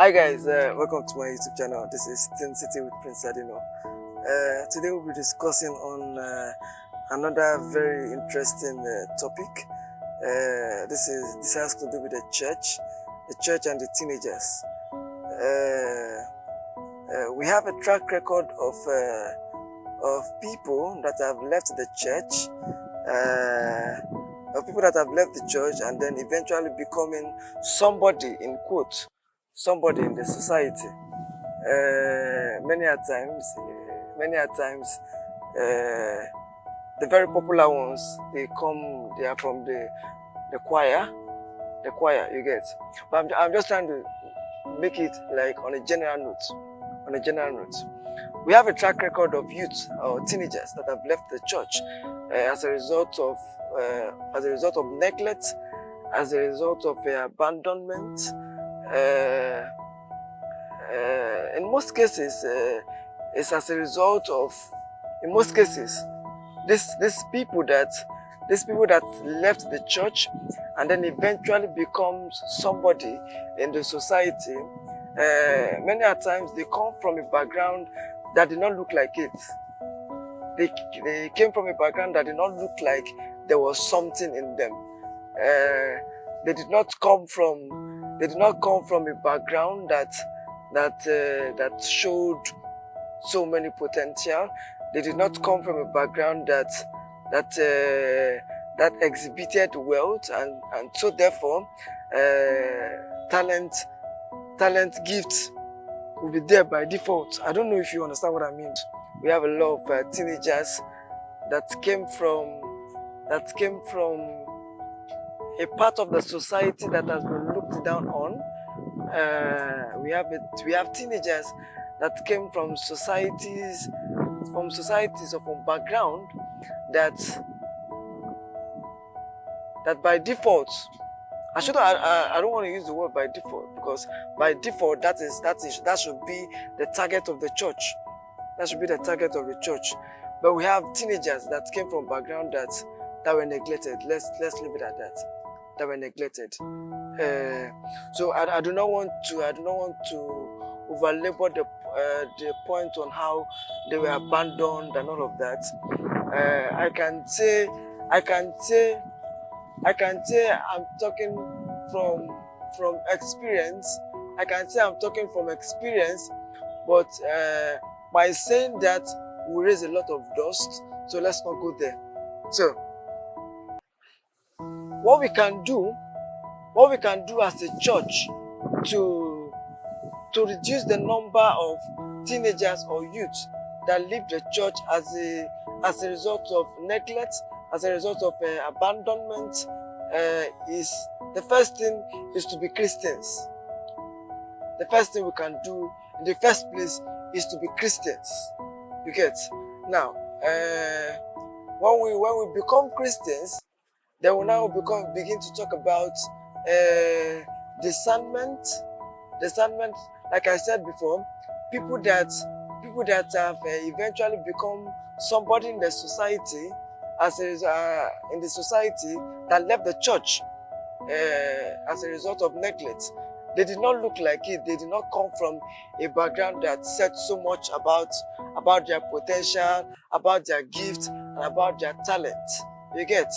Hi guys, welcome to my YouTube channel. This is Tin City with Prince Adino. Today we'll be discussing on another very interesting topic. This has to do with the church and the teenagers. We have a track record of people that have left the church, of people that have left the church and then eventually becoming somebody in quote, somebody in the society. Many a times, the very popular ones, they are from the choir, you get. But I'm just trying to make it like on a general note. We have a track record of youth or teenagers that have left the church as a result of neglect, as a result of abandonment. In most cases, it's as a result of, in most cases, these people that left the church and then eventually becomes somebody in the society. Many a times they come from a background that did not look like it. They came from a background that did not look like there was something in them. They did not come from a background that showed so many potential. They did not come from a background that exhibited wealth, and so therefore talent gifts will be there by default. I don't know if you understand what I mean. We have a lot of teenagers that came from a part of the society that has been looked down on. We have teenagers that came from societies or from background that by default, I don't want to use the word by default, because by default that should be the target of the church. That should be the target of the church. But we have teenagers that came from background that were neglected. Let's leave it at that. That were neglected. So I do not want to overlabor the point on how they were abandoned and all of that. I can say I'm talking from experience. I can say I'm talking from experience, but by saying that we raise a lot of dust. So let's not go there. So what we can do as a church to reduce the number of teenagers or youth that leave the church as a result of neglect, as a result of abandonment, is the first thing is to be Christians. The first thing we can do in the first place is to be Christians. You get? Now, when we become Christians, then we now begin to talk about discernment. Discernment, like I said before, people that have eventually become somebody in the society, in the society that left the church as a result of neglect. They did not look like it. They did not come from a background that said so much about their potential, about their gift, and about their talent. You get?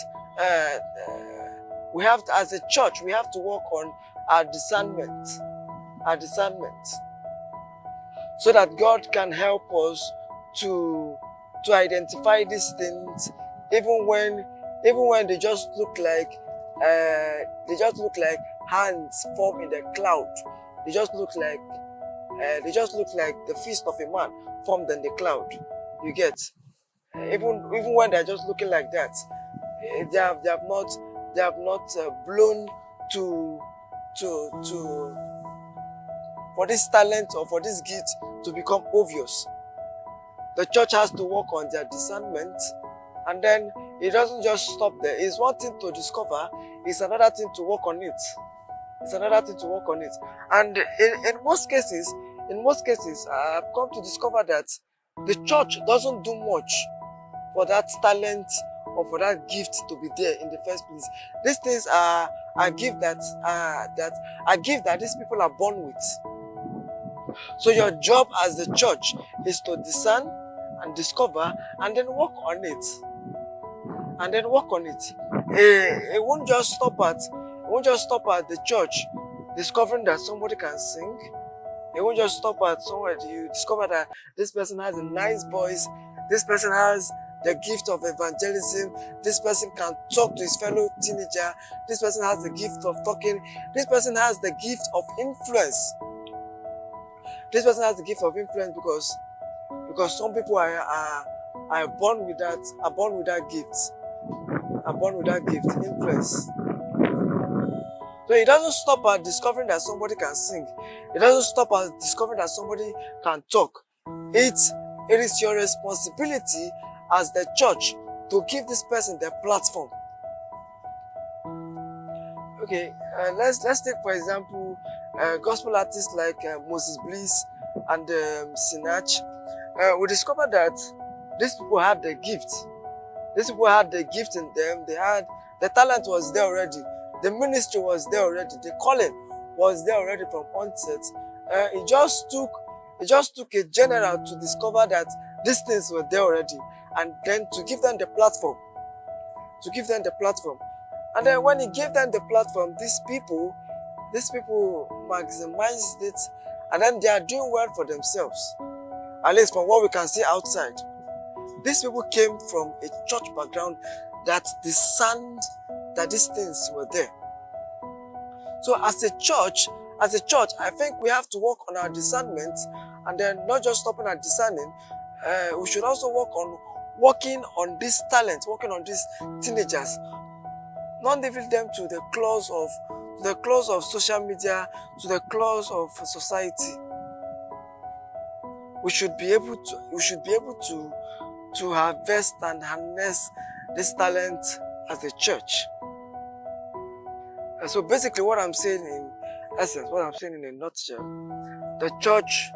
We have to, as a church, we have to work on our discernment, so that God can help us to identify these things, even when they just look like hands formed in the cloud. They just look like the fist of a man formed in the cloud. You get? Even when they're just looking like that, they have not blown to for this talent or for this gift to become obvious. The church has to work on their discernment, and then it doesn't just stop there. It's one thing to discover, it's another thing to work on it. And in most cases, I've come to discover that the church doesn't do much for that talent or for that gift to be there in the first place. These things are gifts that these people are born with. So your job as the church is to discern and discover and then work on it. And then work on it. It won't just stop at the church discovering that somebody can sing. It won't just stop at somewhere you discover that this person has a nice voice, this person has the gift of evangelism, this person can talk to his fellow teenager, this person has the gift of talking, this person has the gift of influence. This person has the gift of influence because some people are born with that gift, influence. So it doesn't stop at discovering that somebody can sing. It doesn't stop at discovering that somebody can talk. It is your responsibility as the church to give this person the platform. Okay, let's take for example gospel artists like Moses Bliss and Sinach. We discovered that these people had the gift. These people had the gift in them. The talent was there already. The ministry was there already. The calling was there already from onset. It just took a general to discover that these things were there already, and then to give them the platform. And then when he gave them the platform, these people maximized it, and then they are doing well for themselves. At least from what we can see outside. These people came from a church background that discerned that these things were there. So as a church, I think we have to work on our discernment, and then not just stopping at discerning, we should also working on this talent, working on these teenagers, not leaving them to the claws of social media, to the claws of society. We should be able to harvest and harness this talent as a church. And so basically what I'm saying in essence, what I'm saying in a nutshell, the church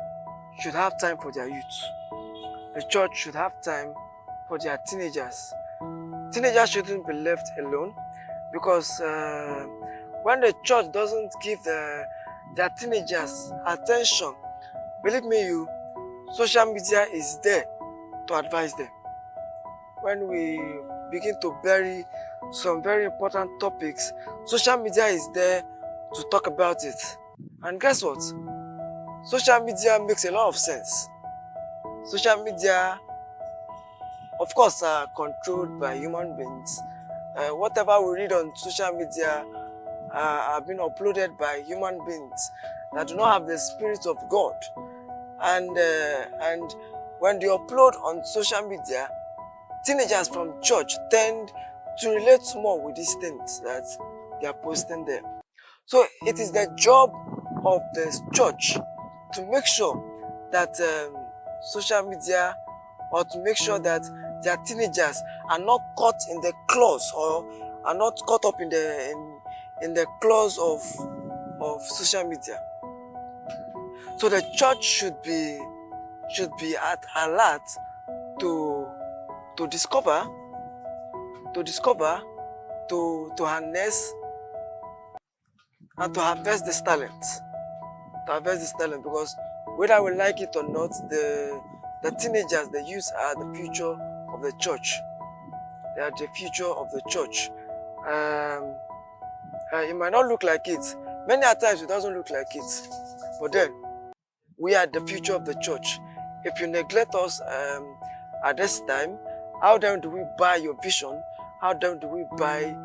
should have time for their youth. The church should have time for their teenagers. Teenagers shouldn't be left alone, because when the church doesn't give their teenagers attention, believe me, social media is there to advise them. When we begin to bury some very important topics, social media is there to talk about it. And guess what? Social media makes a lot of sense. Social media, of course, are controlled by human beings. Whatever we read on social media are being uploaded by human beings that do not have the Spirit of God. And when they upload on social media, teenagers from church tend to relate more with these things that they are posting there. So it is the job of the church to make sure that social media, or to make sure that their teenagers are not caught in the claws, or are not caught up in the claws of social media. So the church should be at alert to discover, to harness, and to harvest this talent. Because whether we like it or not, the teenagers, the youth, are the future of the church. They are the future of the church. It might not look like it. Many a times it doesn't look like it. But then, we are the future of the church. If you neglect us at this time, how then do we buy your vision? How then do we buy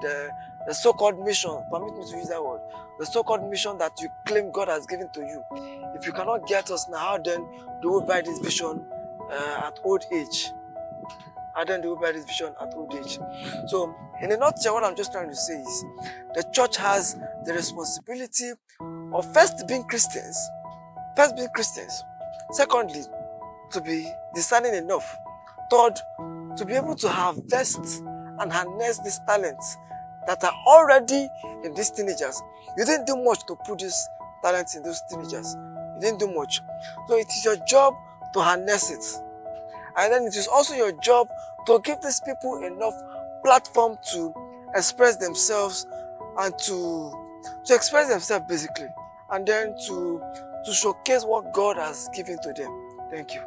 the so-called mission? Permit me to use that word. The so-called mission that you claim God has given to you. If you cannot get us now, how then do we buy this vision at old age? How then do we buy this vision at old age? So, in a nutshell, what I'm just trying to say is, the church has the responsibility of first being Christians. Secondly, to be discerning enough. Third, to be able to harvest and harness these talents that are already in these teenagers. You didn't do much to put these talents in those teenagers. You didn't do much. So it is your job to harness it. And then it is also your job to give these people enough platform to express themselves, and to express themselves basically. And then to to showcase what God has given to them. Thank you.